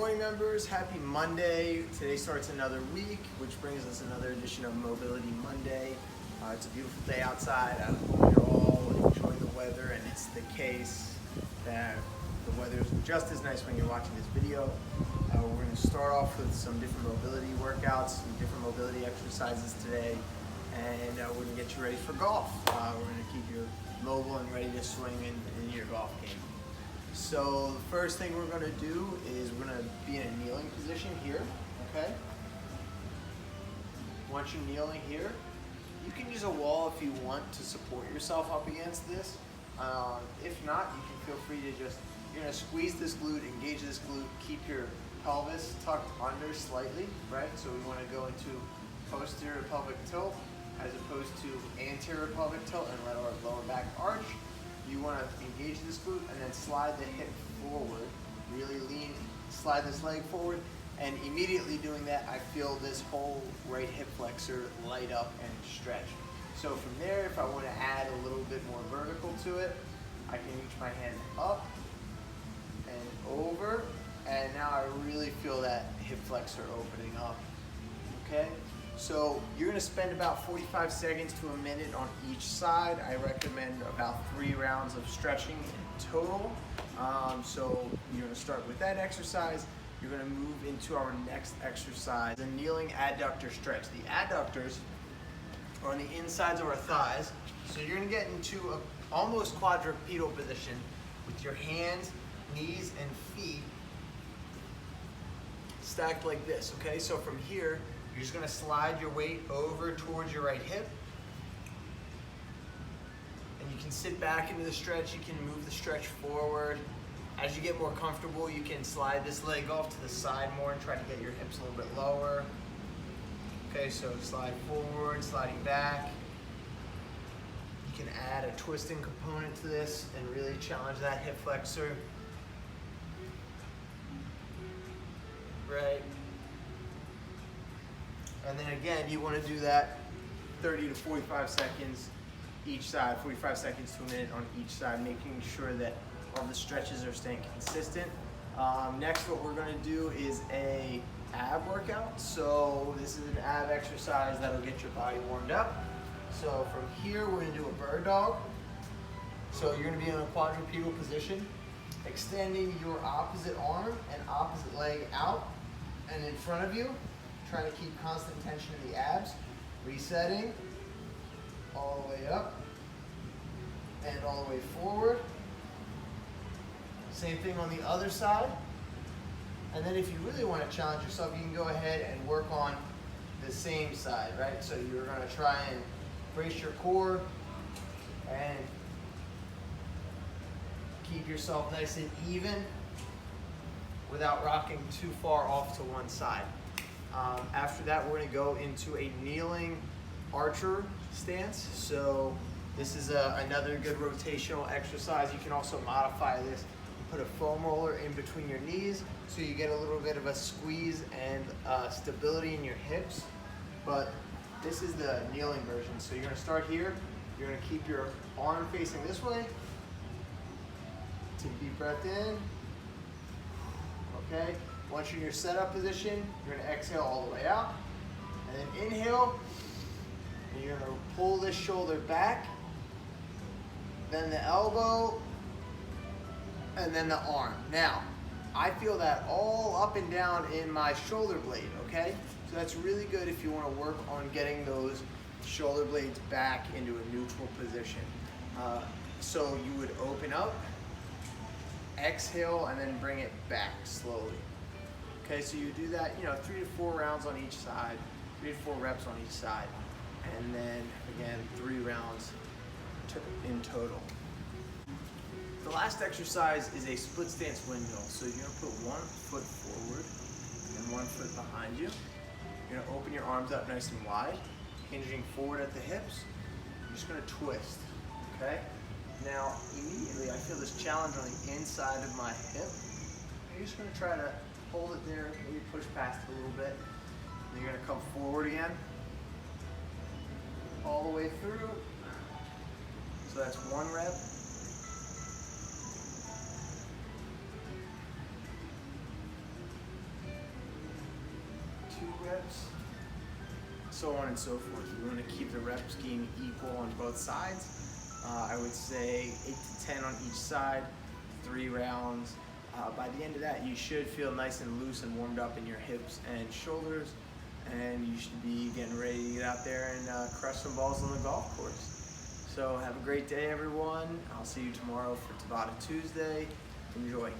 morning, members. Happy Monday. Today starts another week, which brings us another edition of Mobility Monday. It's a beautiful day outside. I hope you're all enjoying the weather, and it's the case that the weather is just as nice when you're watching this video. We're going to start off with some different mobility workouts, some different mobility exercises today, and we're going to get you ready for golf. We're going to keep you mobile and ready to swing in your golf game. So the first thing we're going to do is we're going to be in a kneeling position here, okay? Once you're kneeling here, you can use a wall if you want to support yourself up against this. If not, you can feel free to you're going to squeeze this glute, engage this glute, keep your pelvis tucked under slightly, right? So we want to go into posterior pelvic tilt as opposed to anterior pelvic tilt and let our lower back arch. You want to engage this glute and then slide the hip forward, really slide this leg forward, and immediately doing that, I feel this whole right hip flexor light up and stretch. So from there, if I want to add a little bit more vertical to it, I can reach my hand up and over, and now I really feel that hip flexor opening up, okay? So you're going to spend about 45 seconds to a minute on each side. I recommend about 3 rounds of stretching in total. So you're going to start with that exercise. You're going to move into our next exercise, the kneeling adductor stretch. The adductors are on the insides of our thighs. So you're going to get into a almost quadrupedal position with your hands, knees, and feet stacked like this, okay? So from here, you're just going to slide your weight over towards your right hip. And you can sit back into the stretch. You can move the stretch forward. As you get more comfortable, you can slide this leg off to the side more and try to get your hips a little bit lower. Okay, so slide forward, sliding back. You can add a twisting component to this and really challenge that hip flexor. Right. And then again, you want to do that 30 to 45 seconds each side, 45 seconds to a minute on each side, making sure that all the stretches are staying consistent. Next, what we're going to do is a ab workout. So this is an ab exercise that'll get your body warmed up. So from here, we're going to do a bird dog. So you're going to be in a quadrupedal position, extending your opposite arm and opposite leg out and in front of you. Trying to keep constant tension in the abs, resetting all the way up and all the way forward. Same thing on the other side. And then if you really want to challenge yourself, you can go ahead and work on the same side, right? So you're going to try and brace your core and keep yourself nice and even without rocking too far off to one side. After that, we're going to go into a kneeling archer stance. So this is another good rotational exercise. You can also modify this. Put a foam roller in between your knees so you get a little bit of a squeeze and stability in your hips. But this is the kneeling version. So you're going to start here. You're going to keep your arm facing this way. Take a deep breath in. Okay. Once you're in your setup position, you're going to exhale all the way out. And then inhale, and you're going to pull this shoulder back, then the elbow, and then the arm. Now, I feel that all up and down in my shoulder blade, okay? So that's really good if you want to work on getting those shoulder blades back into a neutral position. So you would open up, exhale, and then bring it back slowly. Okay, so you do that, 3 to 4 rounds on each side, 3 to 4 reps on each side, and then again 3 rounds in total. The last exercise is a split stance windmill. So you're gonna put 1 foot forward and 1 foot behind you. You're gonna open your arms up nice and wide, hinging forward at the hips. You're just gonna twist, okay? Now, immediately I feel this challenge on the inside of my hip. You're just gonna try to hold it there, maybe push past it a little bit. Then you're gonna come forward again, all the way through. So that's 1 rep. 2 reps, so on and so forth. You want to keep the rep scheme equal on both sides. I would say 8 to 10 on each side, 3 rounds. By the end of that, you should feel nice and loose and warmed up in your hips and shoulders, and you should be getting ready to get out there and crush some balls on the golf course. So have a great day, everyone. I'll see you tomorrow for Tabata Tuesday. Enjoy.